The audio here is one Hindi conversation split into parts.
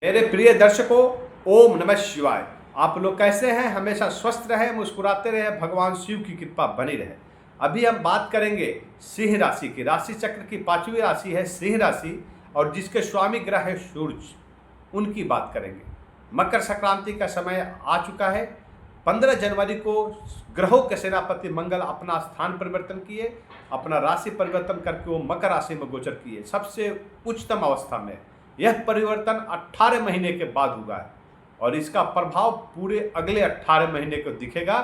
मेरे प्रिय दर्शकों, ओम नमः शिवाय। आप लोग कैसे हैं? हमेशा स्वस्थ रहे, मुस्कुराते रहे, भगवान शिव की कृपा बनी रहे। अभी हम बात करेंगे सिंह राशि की। राशि चक्र की पांचवी राशि है सिंह राशि और जिसके स्वामी ग्रह है सूर्य, उनकी बात करेंगे। मकर संक्रांति का समय आ चुका है। 15 जनवरी को ग्रहों के सेनापति मंगल अपना स्थान परिवर्तन किए, अपना राशि परिवर्तन करके वो मकर राशि में गोचर किए सबसे उच्चतम अवस्था में। यह परिवर्तन 18 महीने के बाद हुआ है और इसका प्रभाव पूरे अगले 18 महीने को दिखेगा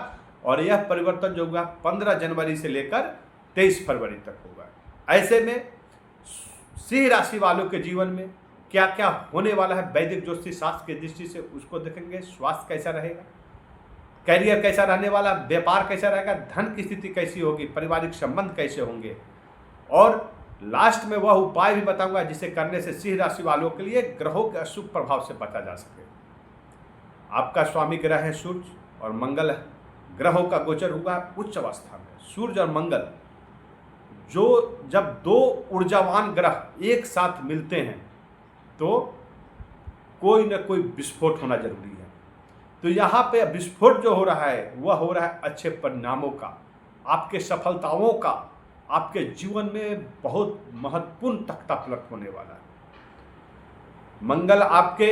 और यह परिवर्तन जो हुआ 15 जनवरी से लेकर 23 फरवरी तक होगा। ऐसे में सिंह राशि वालों के जीवन में क्या क्या होने वाला है वैदिक ज्योतिष शास्त्र की दृष्टि से उसको देखेंगे। स्वास्थ्य कैसा रहेगा, कैरियर कैसा रहने वाला, व्यापार कैसा रहेगा, धन की स्थिति कैसी होगी, पारिवारिक संबंध कैसे होंगे और लास्ट में वह उपाय भी बताऊंगा जिसे करने से सिंह राशि वालों के लिए ग्रहों के अशुभ प्रभाव से बचा जा सके। आपका स्वामी ग्रह है सूर्य और मंगल ग्रहों का गोचर हुआ उच्च अवस्था में। सूर्य और मंगल जब दो ऊर्जावान ग्रह एक साथ मिलते हैं तो कोई न कोई विस्फोट होना जरूरी है। तो यहाँ पे विस्फोट जो हो रहा है वह हो रहा है अच्छे परिणामों का, आपके सफलताओं का। आपके जीवन में बहुत महत्वपूर्ण तख्ता पलट होने वाला है। मंगल आपके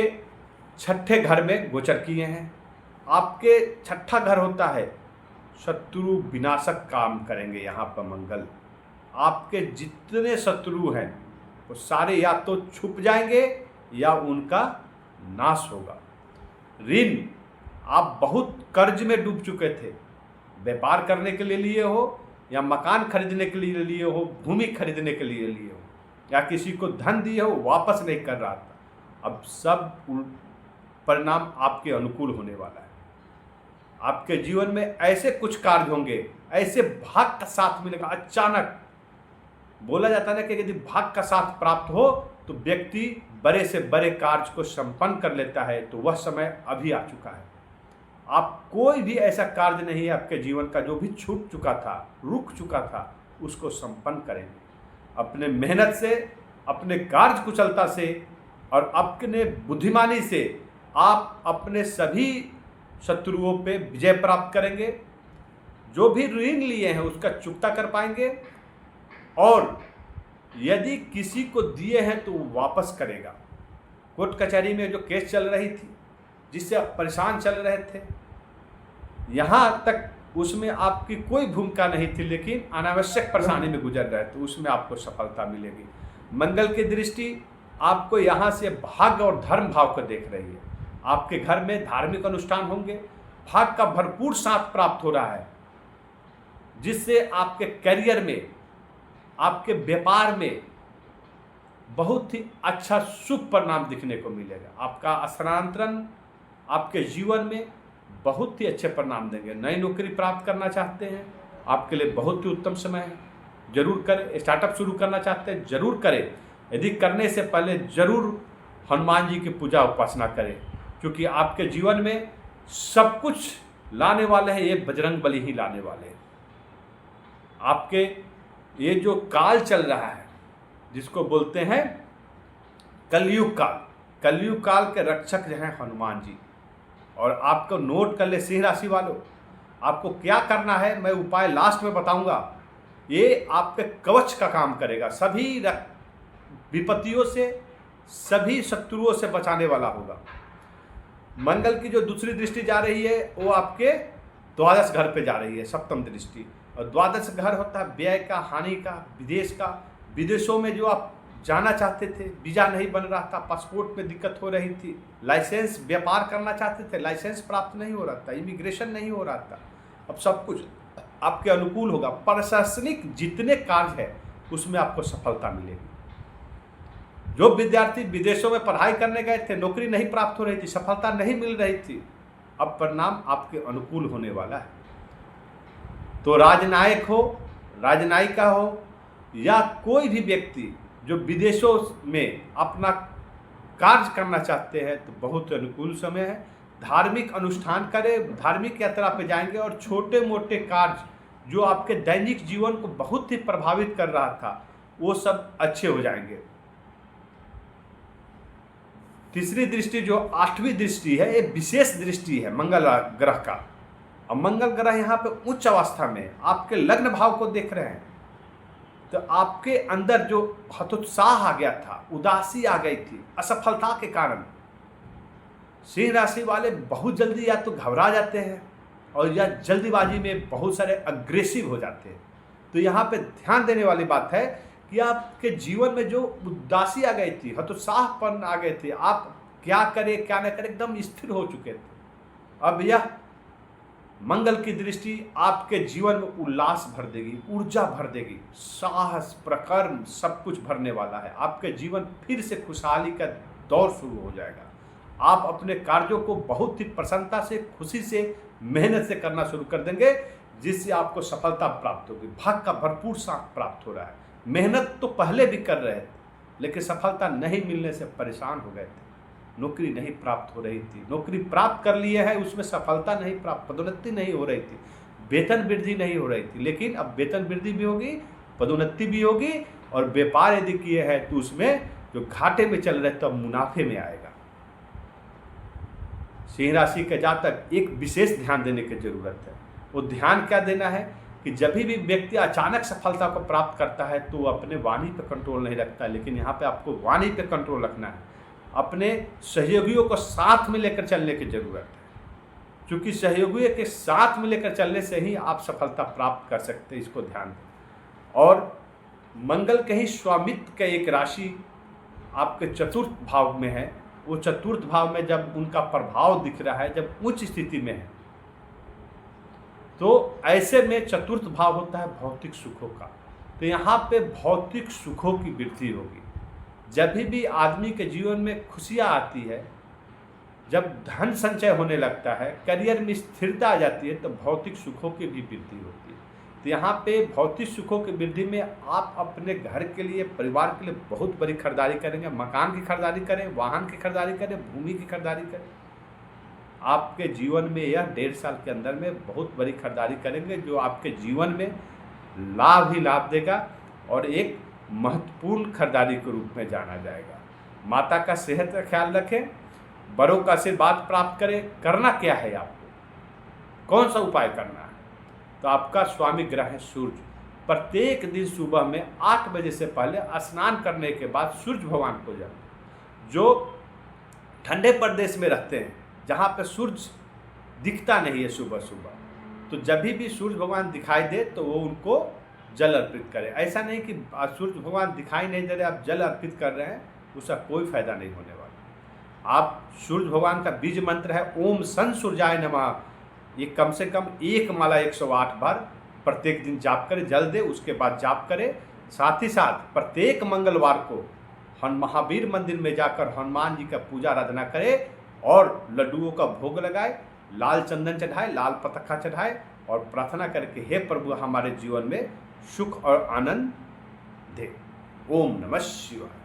छठे घर में गोचर किए हैं। आपके छठा घर होता है शत्रु विनाशक काम करेंगे। यहाँ पर मंगल आपके जितने शत्रु हैं वो सारे या तो छुप जाएंगे या उनका नाश होगा। ऋण, आप बहुत कर्ज में डूब चुके थे, व्यापार करने के लिए हो या मकान खरीदने के लिए हो, भूमि खरीदने के लिए हो या किसी को धन दिए हो वापस नहीं कर रहा था, अब सब परिणाम आपके अनुकूल होने वाला है। आपके जीवन में ऐसे कुछ कार्य होंगे, ऐसे भाग का साथ मिलेगा। अचानक बोला जाता है ना कि यदि भाग का साथ प्राप्त हो तो व्यक्ति बड़े से बड़े कार्य को संपन्न कर लेता है, तो वह समय अभी आ चुका है। आप कोई भी ऐसा कार्य नहीं है आपके जीवन का जो भी छूट चुका था, रुक चुका था, उसको संपन्न करेंगे अपने मेहनत से, अपने कार्य कुशलता से और अपने बुद्धिमानी से। आप अपने सभी शत्रुओं पे विजय प्राप्त करेंगे। जो भी ऋण लिए हैं उसका चुकता कर पाएंगे और यदि किसी को दिए हैं तो वो वापस करेगा। कोर्ट कचहरी में जो केस चल रही थी जिससे आप परेशान चल रहे थे, यहाँ तक उसमें आपकी कोई भूमिका नहीं थी, लेकिन अनावश्यक परेशानी में गुजर रहे थे, उसमें आपको सफलता मिलेगी। मंगल की दृष्टि आपको यहाँ से भाग्य और धर्म भाव को देख रही है। आपके घर में धार्मिक अनुष्ठान होंगे, भाग्य का भरपूर साथ प्राप्त हो रहा है जिससे आपके करियर में, आपके व्यापार में बहुत ही अच्छा शुभ परिणाम दिखने को मिलेगा। आपका स्थानांतरण आपके जीवन में बहुत ही अच्छे परिणाम देंगे। नई नौकरी प्राप्त करना चाहते हैं, आपके लिए बहुत ही उत्तम समय है, जरूर करें। स्टार्टअप शुरू करना चाहते हैं, जरूर करें। यदि करने से पहले जरूर हनुमान जी की पूजा उपासना करें, क्योंकि आपके जीवन में सब कुछ लाने वाले हैं ये बजरंग बली ही लाने वाले हैं। आपके ये जो काल चल रहा है जिसको बोलते हैं कलयुग काल, कलयुग काल के रक्षक जो हैं हनुमान जी। और आपको नोट कर ले सिंह राशि वालों, आपको क्या करना है मैं उपाय लास्ट में बताऊंगा। ये आपके कवच का काम करेगा, सभी विपत्तियों से, सभी शत्रुओं से बचाने वाला होगा। मंगल की जो दूसरी दृष्टि जा रही है वो आपके द्वादश घर पे जा रही है, सप्तम दृष्टि। और द्वादश घर होता है व्यय का, हानि का, विदेश का। विदेशों में जो आप जाना चाहते थे, वीजा नहीं बन रहा था, पासपोर्ट में दिक्कत हो रही थी, लाइसेंस व्यापार करना चाहते थे, लाइसेंस प्राप्त नहीं हो रहा था, इमिग्रेशन नहीं हो रहा था, अब सब कुछ आपके अनुकूल होगा। प्रशासनिक जितने कार्य है उसमें आपको सफलता मिलेगी। जो विद्यार्थी विदेशों में पढ़ाई करने गए थे, नौकरी नहीं प्राप्त हो रही थी, सफलता नहीं मिल रही थी, अब परिणाम आपके अनुकूल होने वाला है। तो राजनायक हो, राजनायिका हो या कोई भी व्यक्ति जो विदेशों में अपना कार्य करना चाहते हैं तो बहुत अनुकूल समय है। धार्मिक अनुष्ठान करें, धार्मिक यात्रा पे जाएंगे और छोटे मोटे कार्य जो आपके दैनिक जीवन को बहुत ही प्रभावित कर रहा था वो सब अच्छे हो जाएंगे। तीसरी दृष्टि जो 8वीं दृष्टि है, ये विशेष दृष्टि है मंगल ग्रह का। अब मंगल ग्रह यहाँ पे उच्च अवस्था में आपके लग्न भाव को देख रहे हैं, तो आपके अंदर जो हतोत्साह आ गया था, उदासी आ गई थी असफलता के कारण, सिंह राशि वाले बहुत जल्दी या तो घबरा जाते हैं और या जल्दीबाजी में बहुत सारे अग्रेसिव हो जाते हैं। तो यहाँ पे ध्यान देने वाली बात है कि आपके जीवन में जो उदासी आ गई थी, हतोत्साहपन आ गए थे, आप क्या करें क्या न करें एकदम स्थिर हो चुके थे। अब यह मंगल की दृष्टि आपके जीवन में उल्लास भर देगी, ऊर्जा भर देगी, साहस प्रकर्म सब कुछ भरने वाला है। आपके जीवन फिर से खुशहाली का दौर शुरू हो जाएगा। आप अपने कार्यों को बहुत ही प्रसन्नता से, खुशी से, मेहनत से करना शुरू कर देंगे, जिससे आपको सफलता प्राप्त होगी। भाग्य का भरपूर साथ प्राप्त हो रहा है। मेहनत तो पहले भी कर रहे थे, लेकिन सफलता नहीं मिलने से परेशान हो गए थे। नौकरी नहीं प्राप्त हो रही थी, नौकरी प्राप्त कर लिए है, उसमें सफलता नहीं प्राप्त, पदोन्नति नहीं हो रही थी, वेतन वृद्धि नहीं हो रही थी। लेकिन अब वेतन वृद्धि भी होगी, पदोन्नति भी होगी, और व्यापार यदि किए हैं तो उसमें जो घाटे में चल रहे तब मुनाफे में आएगा। सिंह राशि के जातक एक विशेष ध्यान देने की जरूरत है। वो ध्यान क्या देना है कि जब भी व्यक्ति अचानक सफलता को प्राप्त करता है तो वो अपने वाणी पे कंट्रोल नहीं रखता, लेकिन यहाँ पे आपको वाणी पे कंट्रोल रखना है। अपने सहयोगियों को साथ में लेकर चलने की जरूरत है, क्योंकि सहयोगियों के साथ में लेकर चलने से ही आप सफलता प्राप्त कर सकते हैं। इसको ध्यान दें। और मंगल कहीं स्वामित्व का एक राशि आपके चतुर्थ भाव में है। वो चतुर्थ भाव में जब उनका प्रभाव दिख रहा है, जब उच्च स्थिति में है, तो ऐसे में चतुर्थ भाव होता है भौतिक सुखों का। तो यहाँ पे भौतिक सुखों की वृद्धि होगी। जब भी आदमी के जीवन में खुशियाँ आती है, जब धन संचय होने लगता है, करियर में स्थिरता आ जाती है, तो भौतिक सुखों की भी वृद्धि होती है। तो यहाँ पे भौतिक सुखों की वृद्धि में आप अपने घर के लिए, परिवार के लिए बहुत बड़ी खरीदारी करेंगे। मकान की खरीदारी करें, वाहन की खरीदारी करें, भूमि की खरीदारी करें। आपके जीवन में यह 1.5 साल के अंदर में बहुत बड़ी खरीदारी करेंगे, जो आपके जीवन में लाभ ही लाभ देगा और एक महत्वपूर्ण खरीदारी के रूप में जाना जाएगा। माता का सेहत का ख्याल रखें, बड़ों का आशीर्वाद प्राप्त करें। करना क्या है आपको, कौन सा उपाय करना है? तो आपका स्वामी ग्रह है सूर्य। प्रत्येक दिन सुबह में 8 बजे से पहले स्नान करने के बाद सूर्य भगवान को जल, जो ठंडे प्रदेश में रहते हैं जहाँ पे सूर्य दिखता नहीं है सुबह सुबह, तो जब भी सूर्य भगवान दिखाई दे तो वो उनको जल अर्पित करें। ऐसा नहीं कि सूर्य भगवान दिखाई नहीं दे रहे, आप जल अर्पित कर रहे हैं, उसका कोई फायदा नहीं होने वाला। आप सूर्य भगवान का बीज मंत्र है ओम सन सूर्याय नमः, ये कम से कम एक माला 108 बार प्रत्येक दिन जाप करें, जल दे, उसके बाद जाप करें। साथ ही साथ प्रत्येक मंगलवार को महावीर मंदिर में जाकर हनुमान जी का पूजा आराधना करें और लड्डुओं का भोग लगाए, लाल चंदन चढ़ाए, लाल पताका चढ़ाए और प्रार्थना करके हे प्रभु हमारे जीवन में सुख और आनंद दे। ओम नमः शिवाय।